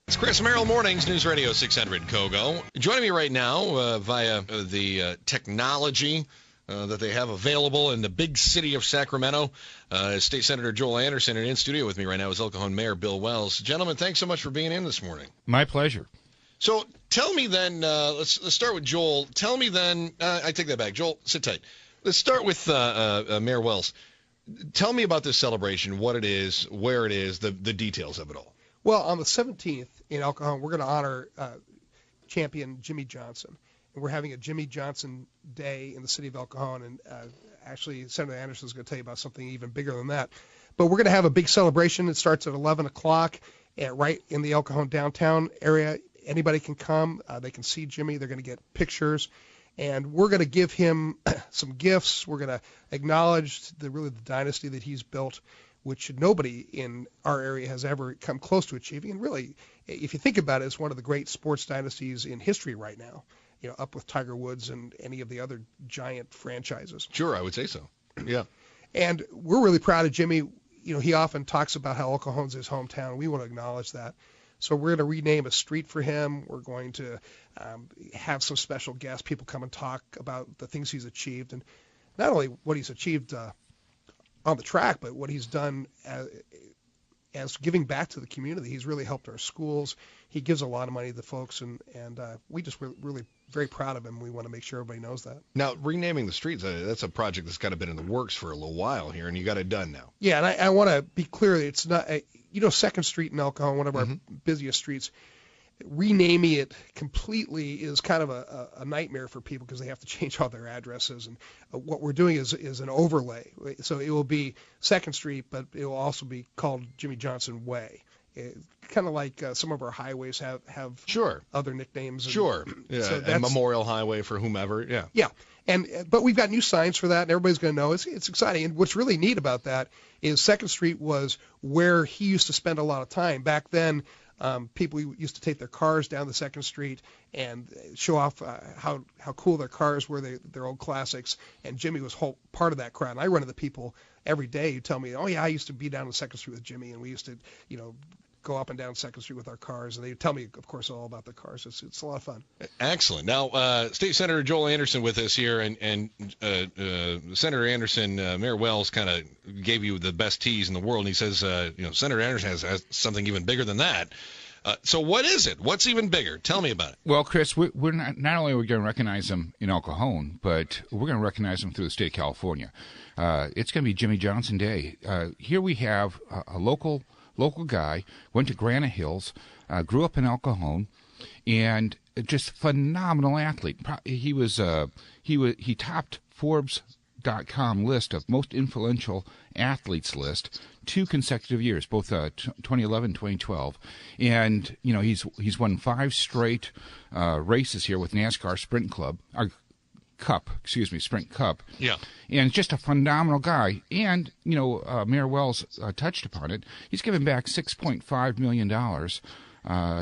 It's Chris Merrill Mornings, News Radio 600 KOGO. Joining me right now via the technology that they have available in the big city of Sacramento, State Senator Joel Anderson, and in studio with me right now is El Cajon Mayor Bill Wells. Gentlemen, thanks so much for being in this morning. My pleasure. So tell me then, let's start with Joel. Tell me then, I take that back. Joel, sit tight. Let's start with Mayor Wells. Tell me about this celebration, what it is, where it is, the details of it all. Well, on the 17th in El Cajon, we're going to honor champion Jimmie Johnson. And we're having a Jimmie Johnson Day in the city of El Cajon. And actually, Senator Anderson is going to tell you about something even bigger than that. But we're going to have a big celebration. It starts at 11 o'clock right in the El Cajon downtown area. Anybody can come. They can see Jimmie. They're going to get pictures. And we're going to give him some gifts. We're going to acknowledge the dynasty that he's built, which nobody in our area has ever come close to achieving. And really, if you think about it, it's one of the great sports dynasties in history right now, up with Tiger Woods and any of the other giant franchises. Sure, I would say so. Yeah. And we're really proud of Jimmie. He often talks about how El Cajon's his hometown. We want to acknowledge that. So we're going to rename a street for him. We're going to have some special guests, people come and talk about the things he's achieved, and not only what he's achieved on the track, but what he's done as giving back to the community. He's really helped our schools. He gives a lot of money to the folks, and we just really very proud of him. We want to make sure everybody knows that. Now, renaming the streets, that's a project that's kind of been in the works for a little while here, and you got it done now. Yeah, and I want to be clear, it's not, 2nd Street in El Cajon, one of our busiest streets, renaming it completely is kind of a nightmare for people because they have to change all their addresses. And what we're doing is an overlay. So it will be 2nd Street, but it will also be called Jimmie Johnson Way. Kind of like some of our highways have sure other nicknames. Sure. Yeah. So and Memorial Highway for whomever. Yeah. Yeah. But we've got new signs for that, and everybody's going to know. It's exciting. And what's really neat about that is 2nd Street was where he used to spend a lot of time. Back then, people used to take their cars down the 2nd Street and show off how cool their cars were, their old classics. And Jimmie was part of that crowd. And I run into people every day who tell me, oh, yeah, I used to be down on 2nd Street with Jimmie, and we used to, go up and down 2nd Street with our cars, and they tell me, of course, all about the cars. It's a lot of fun. Excellent. Now, State Senator Joel Anderson with us here, and Senator Anderson, Mayor Wells kind of gave you the best tease in the world, and he says, Senator Anderson has something even bigger than that. So what is it? What's even bigger? Tell me about it. Well, Chris, we're not only are we going to recognize him in El Cajon, but we're going to recognize him through the state of California. It's going to be Jimmie Johnson Day. Here we have a local guy, went to Granite Hills, grew up in El Cajon, and just phenomenal athlete. He topped Forbes.com list of most influential athletes list 2 consecutive years, both 2011 and 2012. And he's won 5 straight races here with NASCAR Sprint Cup. Yeah. And just a phenomenal guy. And, Mayor Wells touched upon it. He's given back $6.5 million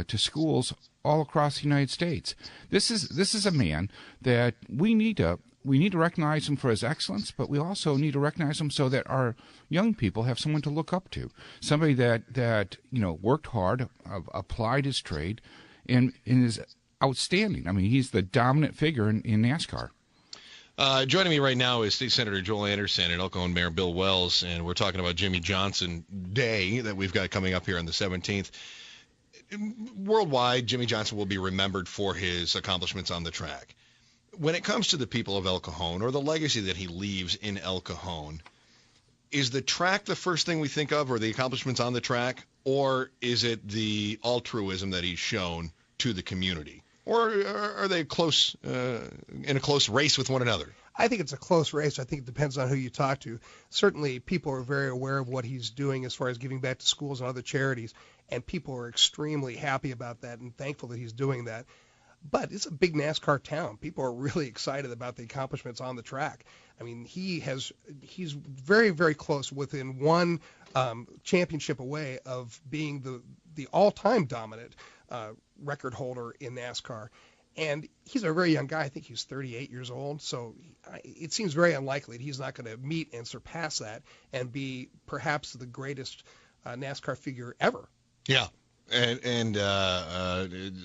to schools all across the United States. This is a man that we need to recognize him for his excellence, but we also need to recognize him so that our young people have someone to look up to. Somebody that worked hard, applied his trade, and is outstanding. I mean, he's the dominant figure in NASCAR. Joining me right now is State Senator Joel Anderson and El Cajon Mayor Bill Wells, and we're talking about Jimmie Johnson Day that we've got coming up here on the 17th. Worldwide, Jimmie Johnson will be remembered for his accomplishments on the track. When it comes to the people of El Cajon, or the legacy that he leaves in El Cajon, is the track the first thing we think of, or the accomplishments on the track, or is it the altruism that he's shown to the community? Or are they close in a close race with one another? I think it's a close race. I think it depends on who you talk to. Certainly, people are very aware of what he's doing as far as giving back to schools and other charities, and people are extremely happy about that and thankful that he's doing that. But it's a big NASCAR town. People are really excited about the accomplishments on the track. I mean, he's very, very close, within one championship away of being the all-time dominant record holder in NASCAR. And he's a very young guy. I think he's 38 years old. So it seems very unlikely that he's not going to meet and surpass that and be perhaps the greatest NASCAR figure ever. Yeah. And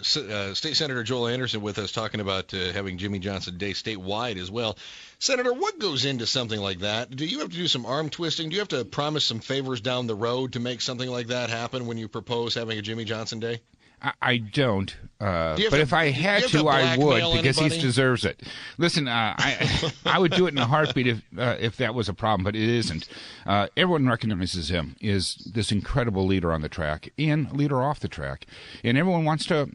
State Senator Joel Anderson with us talking about having Jimmie Johnson Day statewide as well. Senator, what goes into something like that? Do you have to do some arm twisting? Do you have to promise some favors down the road to make something like that happen when you propose having a Jimmie Johnson Day? I don't, but if I had to, I would, because he deserves it. Listen, I would do it in a heartbeat if that was a problem, but it isn't. Everyone recognizes him as this incredible leader on the track and leader off the track, and everyone wants to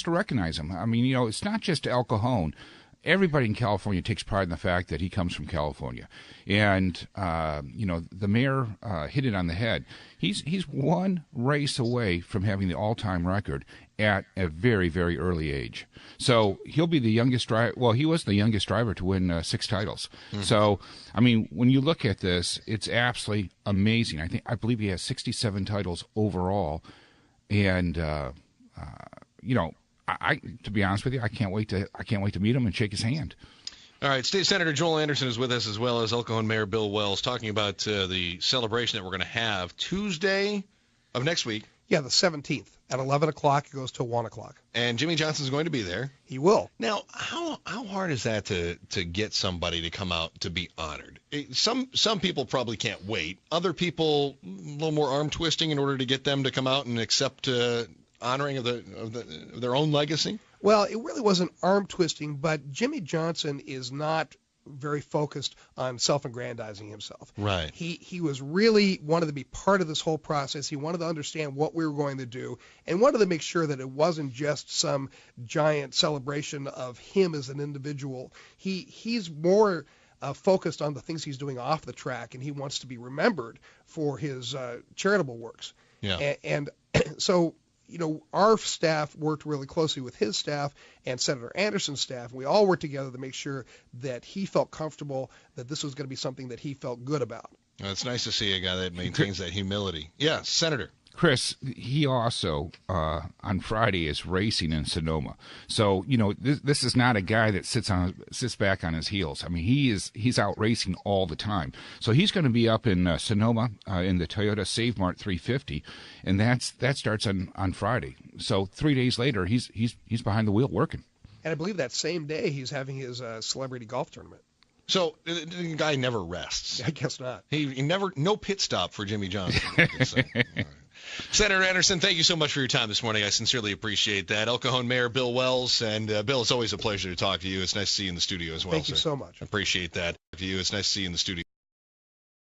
recognize him. I mean, it's not just El Cajon. Everybody in California takes pride in the fact that he comes from California, and the mayor hit it on the head. He's one race away from having the all-time record at a very, very early age. So he'll be the youngest driver. Well, he was the youngest driver to win 6 titles. Mm-hmm. So I mean, when you look at this, it's absolutely amazing. I believe he has 67 titles overall, and to be honest with you, I can't wait to meet him and shake his hand. All right, State Senator Joel Anderson is with us, as well as El Cajon Mayor Bill Wells, talking about the celebration that we're going to have Tuesday of next week. Yeah, the 17th at 11 o'clock. It goes till 1 o'clock. And Jimmie Johnson's going to be there. He will. Now, how hard is that to get somebody to come out to be honored? Some people probably can't wait. Other people, a little more arm twisting in order to get them to come out and accept honoring of their own legacy? Well, it really wasn't arm twisting, but Jimmie Johnson is not very focused on self-aggrandizing himself. Right. He was really wanted to be part of this whole process. He wanted to understand what we were going to do and wanted to make sure that it wasn't just some giant celebration of him as an individual. He's more focused on the things he's doing off the track, and he wants to be remembered for his charitable works. Yeah. And so, our staff worked really closely with his staff and Senator Anderson's staff. We all worked together to make sure that he felt comfortable, that this was going to be something that he felt good about. Well, it's nice to see a guy that maintains that humility. Yeah, Senator. Chris, he also, on Friday, is racing in Sonoma. So, this is not a guy that sits back on his heels. I mean, he's out racing all the time. So he's going to be up in Sonoma in the Toyota Save Mart 350, and that starts on Friday. So 3 days later, he's behind the wheel working. And I believe that same day he's having his celebrity golf tournament. So the guy never rests. I guess not. He never, no pit stop for Jimmie Johnson. All right. Senator Anderson, thank you so much for your time this morning. I sincerely appreciate that. El Cajon Mayor Bill Wells, and Bill, it's always a pleasure to talk to you. It's nice to see you in the studio as well. Thank you so much. I appreciate that. It's nice to see you in the studio.